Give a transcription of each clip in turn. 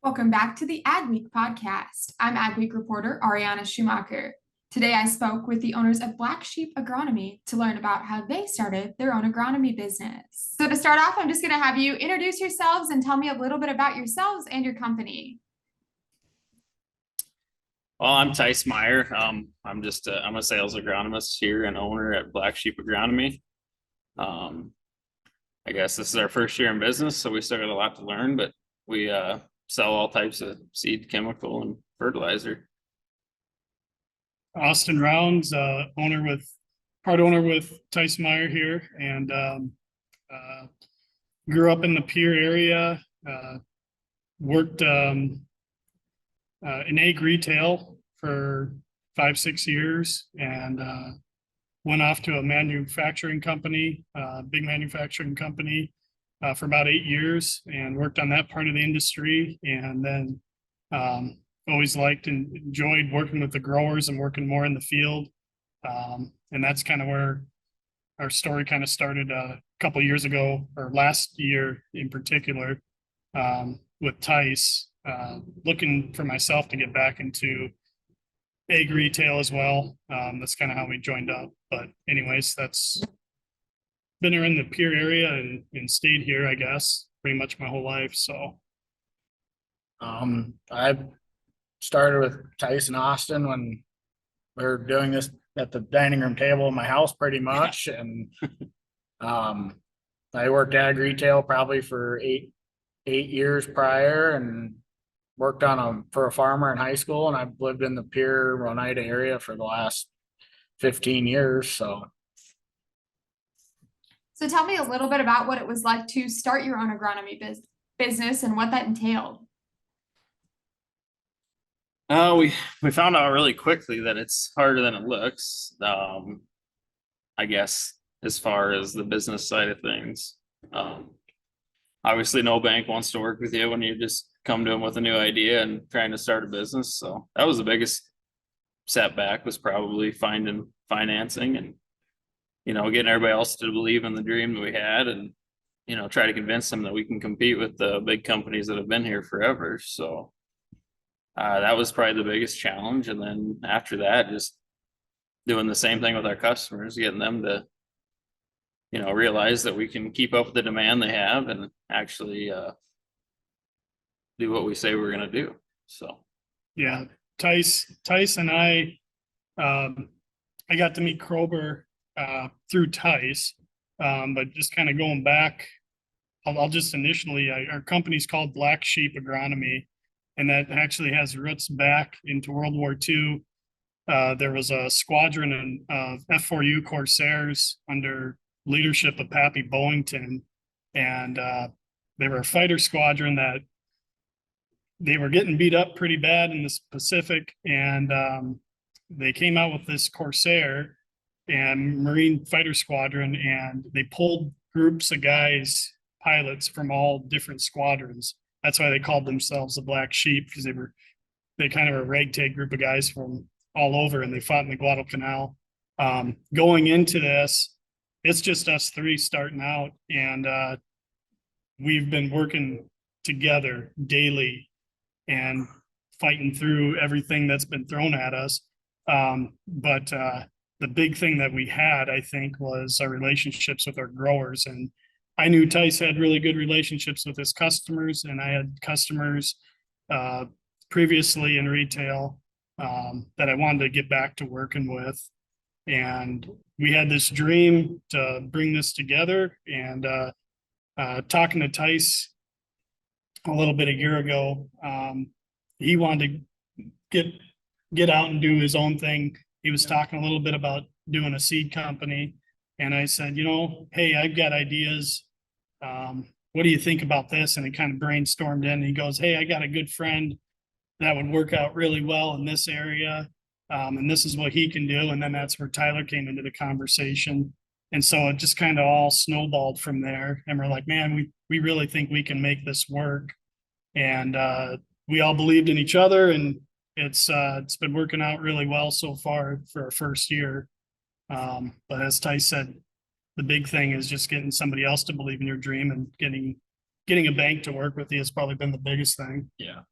Welcome back to the Agweek podcast. I'm Agweek reporter Ariana Schumacher. Today I spoke with the owners of Blacksheep Agonomy to learn about how they started their own agronomy business. So to start off, I'm just going to have you introduce yourselves and tell me a little bit about yourselves and your company. Well, I'm Tyce Meyer. I'm a sales agronomist here and owner at Blacksheep Agonomy. I guess this is our first year in business, so we still got a lot to learn, but we sell all types of seed, chemical, and fertilizer. Austin Rounds, part owner with Tyce Meyer here, and grew up in the Pierre area. Worked in egg retail for 5-6 years, and went off to a manufacturing company, big manufacturing company, for about 8 years, and worked on that part of the industry. And then always liked and enjoyed working with the growers and working more in the field. And that's kind of where our story kind of started a couple of years ago, or last year in particular, with Tyce, looking for myself to get back into egg retail as well. That's kind of how we joined up. But anyways, that's been in the Pierre area and stayed here, I guess, pretty much my whole life. So I started with Tyce and Austin when we were doing this at the dining room table in my house pretty much. And I worked ag retail probably for eight years prior, and worked for a farmer in high school, and I've lived in the Pierre Oneida area for the last 15 years. So tell me a little bit about what it was like to start your own agronomy business and what that entailed. We found out really quickly that it's harder than it looks. I guess as far as the business side of things, obviously no bank wants to work with you when you just come to them with a new idea and trying to start a business. So that was the biggest setback, was probably finding financing and getting everybody else to believe in the dream that we had, and try to convince them that we can compete with the big companies that have been here forever. So that was probably the biggest challenge. And then after that, just doing the same thing with our customers, getting them to realize that we can keep up with the demand they have and actually do what we say we're going to do. So yeah, Tyce and I got to meet Kroeber through Tyce, but just kind of going back, I'll just initially, our company's called Blacksheep Agonomy, and that actually has roots back into World War II. There was a squadron of F4U Corsairs under leadership of Pappy Boington, and they were a fighter squadron that they were getting beat up pretty bad in the Pacific, and they came out with this Corsair and Marine fighter squadron, and they pulled groups of guys, pilots from all different squadrons. That's why they called themselves the Black Sheep, because they kind of were a ragtag group of guys from all over, and they fought in the Guadalcanal. Going into this, it's just us three starting out, and we've been working together daily and fighting through everything that's been thrown at us. But the big thing that we had, I think, was our relationships with our growers. And I knew Tyce had really good relationships with his customers, and I had customers previously in retail that I wanted to get back to working with. And we had this dream to bring this together. And talking to Tyce a little bit a year ago, he wanted to get out and do his own thing. He was talking a little bit about doing a seed company, and I said, hey, I've got ideas. What do you think about this? And he kind of brainstormed in, and he goes, hey, I got a good friend that would work out really well in this area, and this is what he can do. And then that's where Tyler came into the conversation. And so it just kind of all snowballed from there. And we're like, man, we really think we can make this work. And we all believed in each other, and it's been working out really well so far for our first year. But as Tyce said, the big thing is just getting somebody else to believe in your dream, and getting a bank to work with you has probably been the biggest thing. Yeah.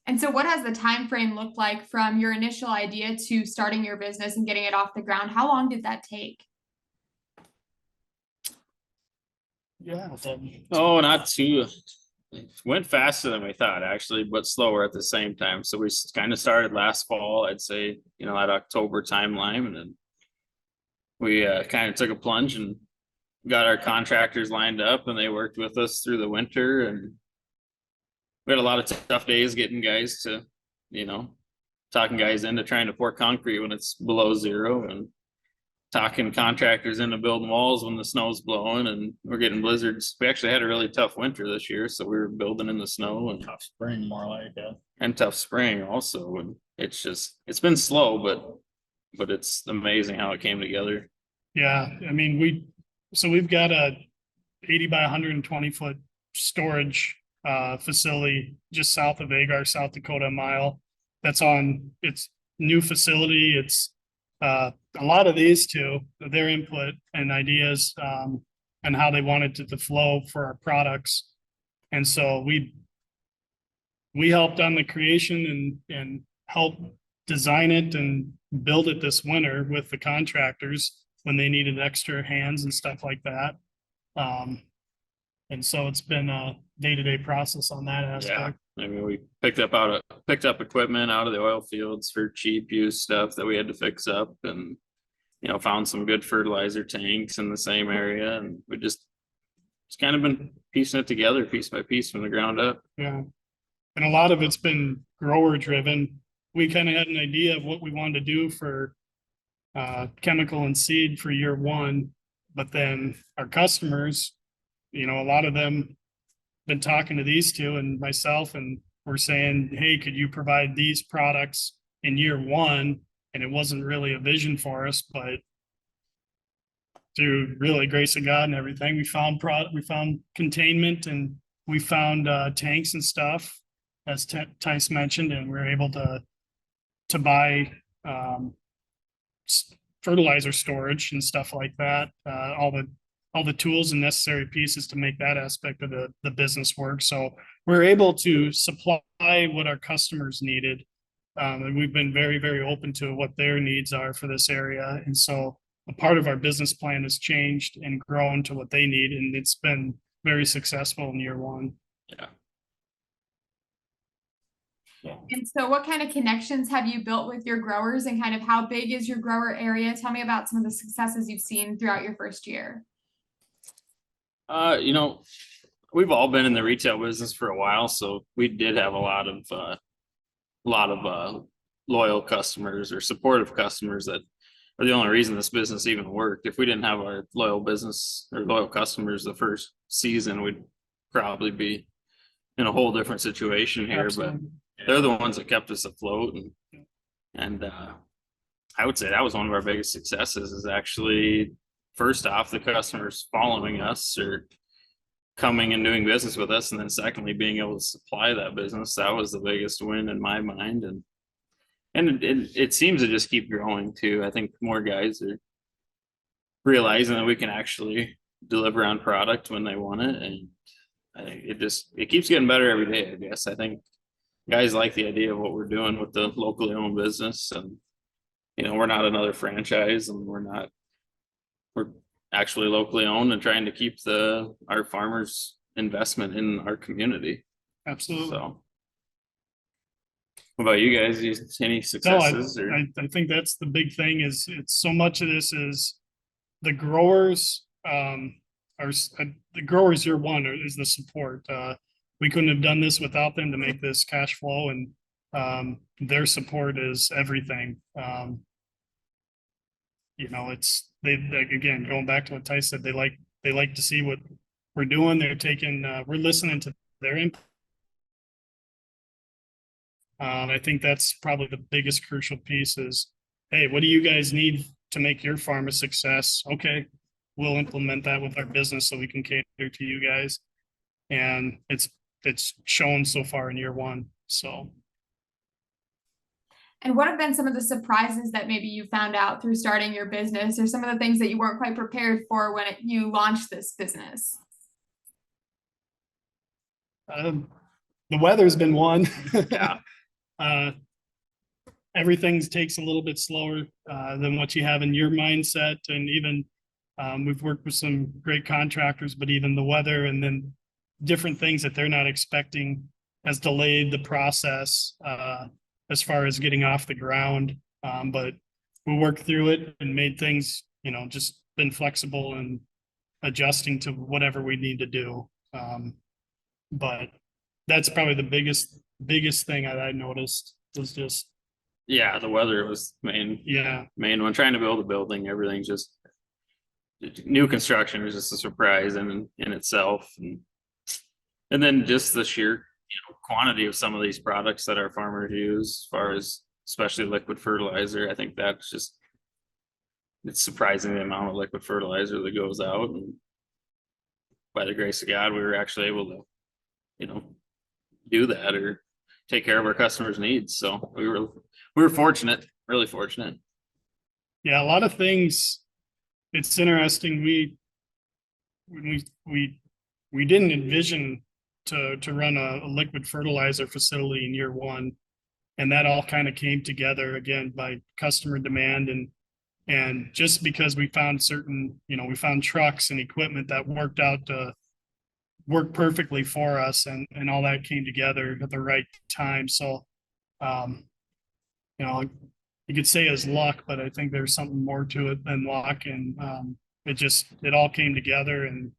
And so what has the time frame looked like from your initial idea to starting your business and getting it off the ground? How long did that take? Yeah. Oh, not too, it went faster than we thought, actually, but slower at the same time. So we kind of started last fall, I'd say, that October timeline, and then we kind of took a plunge and got our contractors lined up, and they worked with us through the winter, and we had a lot of tough days getting guys to, talking guys into trying to pour concrete when it's below zero, and talking contractors into building walls when the snow's blowing and we're getting blizzards. We actually had a really tough winter this year, so we were building in the snow, and Tough spring, more like that. and tough spring also. And it's been slow, but it's amazing how it came together. Yeah, I mean, we've got a 80 by 120 foot storage facility just south of Agar, South Dakota, a mile. That's on its new facility. It's a lot of these two, their input and ideas and how they wanted it to flow for our products. And so we helped on the creation and help design it and build it this winter with the contractors when they needed extra hands and stuff like that. And so it's been a day-to-day process on that aspect. I mean, we picked up equipment out of the oil fields for cheap use stuff that we had to fix up, and found some good fertilizer tanks in the same area, and it's kind of been piecing it together piece by piece from the ground up. Yeah. And a lot of it's been grower driven. We kind of had an idea of what we wanted to do for chemical and seed for year one, but then our customers, a lot of them been talking to these two and myself, and we're saying, hey, could you provide these products in year one? And it wasn't really a vision for us, but through really grace of God and everything, we found containment, and we found tanks and stuff, as Tyce mentioned, and we were able to buy fertilizer storage and stuff like that, all the tools and necessary pieces to make that aspect of the business work. So we're able to supply what our customers needed. And we've been very, very open to what their needs are for this area. And so a part of our business plan has changed and grown to what they need. And it's been very successful in year one. Yeah. And so what kind of connections have you built with your growers, and kind of how big is your grower area? Tell me about some of the successes you've seen throughout your first year. We've all been in the retail business for a while, so we did have a lot of loyal customers or supportive customers that are the only reason this business even worked. If we didn't have our loyal business or loyal customers the first season, we'd probably be in a whole different situation here. Absolutely. But they're the ones that kept us afloat, and I would say that was one of our biggest successes, is actually, first off, the customers following us or coming and doing business with us, and then secondly, being able to supply that business. That was the biggest win in my mind, and it seems to just keep growing too. I think more guys are realizing that we can actually deliver on product when they want it, and I think it keeps getting better every day, I guess. I think guys like the idea of what we're doing with the locally owned business, and we're not another franchise, and we're actually locally owned and trying to keep our farmers' investment in our community. Absolutely. So what about you guys? Any successes? No, I think that's the big thing, is it's so much of this is the growers the growers year one is the support. We couldn't have done this without them to make this cash flow, and their support is everything. It's again, going back to what Tyce said, they like to see what we're doing. They're taking we're listening to their input. I think that's probably the biggest crucial piece is, hey, what do you guys need to make your farm a success? Okay, we'll implement that with our business so we can cater to you guys. And it's shown so far in year one. So. And what have been some of the surprises that maybe you found out through starting your business, or some of the things that you weren't quite prepared for when you launched this business? The weather's been one. Yeah. everything takes a little bit slower than what you have in your mindset. And even we've worked with some great contractors, but even the weather and then different things that they're not expecting has delayed the process as far as getting off the ground. But we worked through it and made things, just been flexible and adjusting to whatever we need to do. But that's probably the biggest thing I noticed was just, Yeah, the weather was yeah, main one. Trying to build a building, everything's just new construction is just a surprise in itself, and then just the sheer quantity of some of these products that our farmers use, as far as especially liquid fertilizer. I think that's just it's surprising the amount of liquid fertilizer that goes out, and by the grace of God, we were actually able to, do that or take care of our customers' needs. So we were fortunate, really fortunate. yeah, a lot of things. It's interesting. We didn't envision to run a liquid fertilizer facility in year one, and that all kind of came together again by customer demand and just because we found we found trucks and equipment that worked out to work perfectly for us, and all that came together at the right time. So, you could say it's luck, but I think there's something more to it than luck. And it all came together. And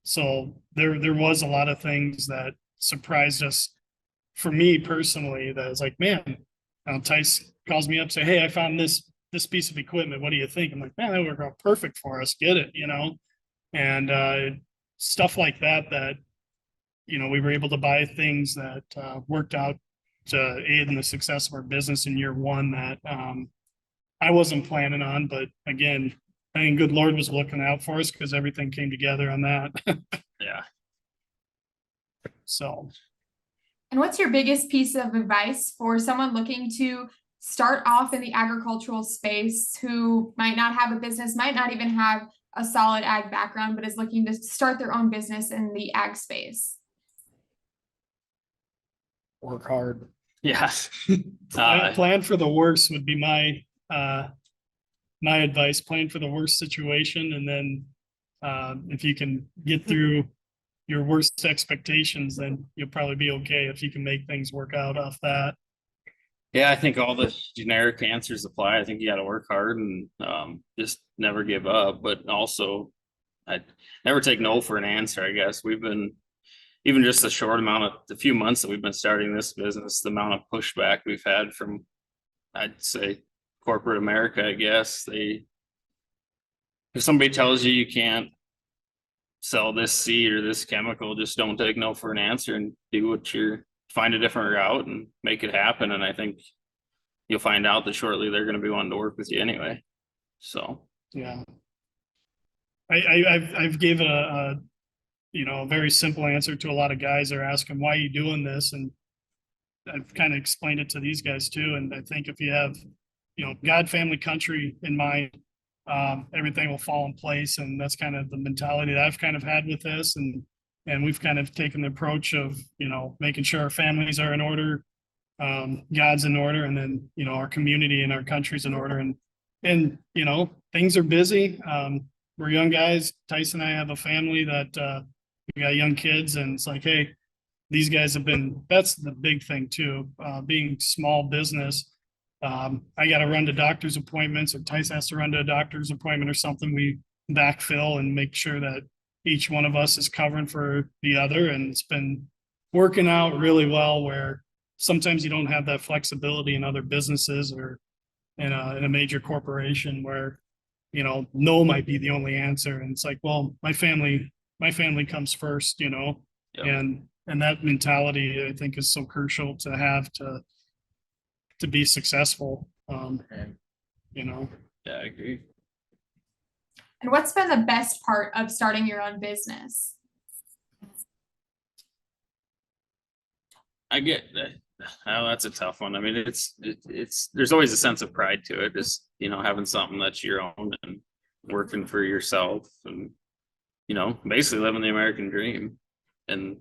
so there was a lot of things that surprised us for me personally, that was like, man, Tyce calls me up, say, hey, I found this piece of equipment. What do you think? I'm like, man, that would work out perfect for us. Get it, and stuff like that, we were able to buy things that worked out to aid in the success of our business in year one that I wasn't planning on. But again, I think good Lord was looking out for us because everything came together on that. Yeah. So. And what's your biggest piece of advice for someone looking to start off in the agricultural space who might not have a business, might not even have a solid ag background, but is looking to start their own business in the ag space? Work hard. Yeah. Plan for the worst would be my advice. Plan for the worst situation, and then if you can get through your worst expectations, then you'll probably be okay if you can make things work out off that. Yeah, I think all the generic answers apply. I think you got to work hard and just never give up, but also I never take no for an answer. I guess we've been, even just the few months that we've been starting this business, the amount of pushback we've had from, I'd say, corporate America. I guess if somebody tells you can't sell this seed or this chemical, just don't take no for an answer and find a different route and make it happen. And I think you'll find out that shortly they're going to be wanting to work with you anyway. So, yeah, I've given a very simple answer to a lot of guys. They're asking, why are you doing this? And I've kind of explained it to these guys too. And I think if you have, God, family, country in mind, everything will fall in place. And that's kind of the mentality that I've kind of had with this. And we've kind of taken the approach of, making sure our families are in order, God's in order, and then, our community and our country's in order. And things are busy. We're young guys. Tyce and I have a family that we got young kids, and it's like, hey, these guys that's the big thing too. Being small business, I got to run to doctor's appointments, or Tyce has to run to a doctor's appointment or something. We backfill and make sure that each one of us is covering for the other. And it's been working out really well, where sometimes you don't have that flexibility in other businesses or in a major corporation where, no might be the only answer. And it's like, well, my family comes first, yep. and that mentality, I think, is so crucial to have to be successful. Yeah, I agree. And what's been the best part of starting your own business? I get that. Oh, that's a tough one. I mean, there's always a sense of pride to it, just, having something that's your own and working for yourself and, basically living the American dream. And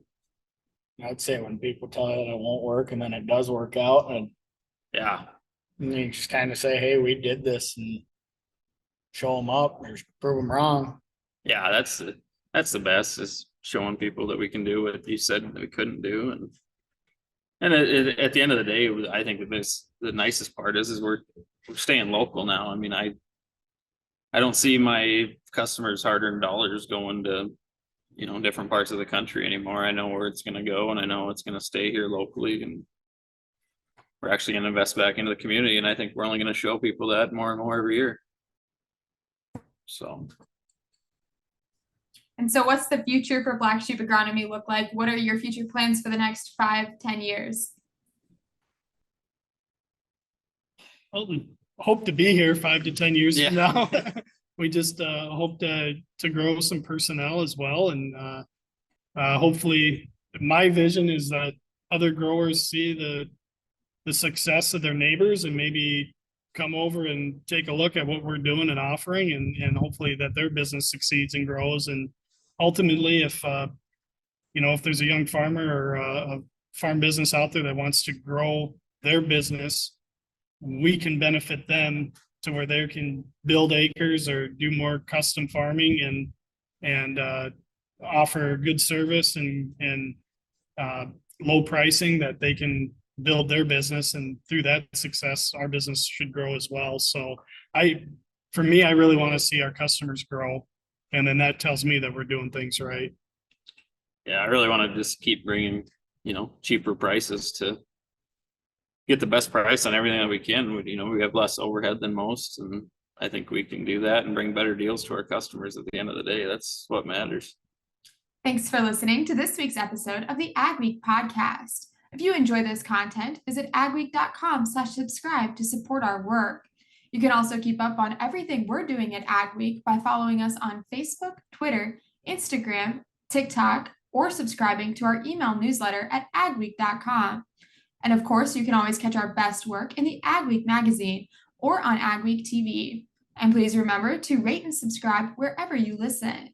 I'd say when people tell you that it won't work and then it does work out, and Yeah, And you just kind of say, hey, we did this and show them up or prove them wrong. yeah, that's the best, is showing people that we can do what you said that we couldn't do. And at the end of the day, I think the nicest part is we're staying local now. I mean, I don't see my customers' hard-earned dollars going to, different parts of the country anymore. I know where it's gonna go, and I know it's gonna stay here locally, and we're actually gonna invest back into the community, and I think we're only gonna show people that more and more every year. So, And so what's the future for Black Sheep Agronomy look like? What are your future plans for the next 5-10 years? Well, we hope to be here 5 to 10 years from Yeah. now. We just hope to grow some personnel as well, and hopefully, my vision is that other growers see the success of their neighbors and maybe come over and take a look at what we're doing and offering, and hopefully that their business succeeds and grows. And ultimately, if if there's a young farmer or a farm business out there that wants to grow their business, we can benefit them to where they can build acres or do more custom farming and offer good service and low pricing, that they can build their business, and through that success our business should grow as well. So for me, I really want to see our customers grow, and then that tells me that we're doing things right. yeah, I really want to just keep bringing, cheaper prices to get the best price on everything that we can. We have less overhead than most, and I think we can do that and bring better deals to our customers at the end of the day. That's what matters. Thanks for listening to this week's episode of the Agweek podcast. If you enjoy this content, visit agweek.com/subscribe to support our work. You can also keep up on everything we're doing at Agweek by following us on Facebook, Twitter, Instagram, TikTok, or subscribing to our email newsletter at agweek.com. And of course, you can always catch our best work in the Agweek magazine or on Agweek TV. And please remember to rate and subscribe wherever you listen.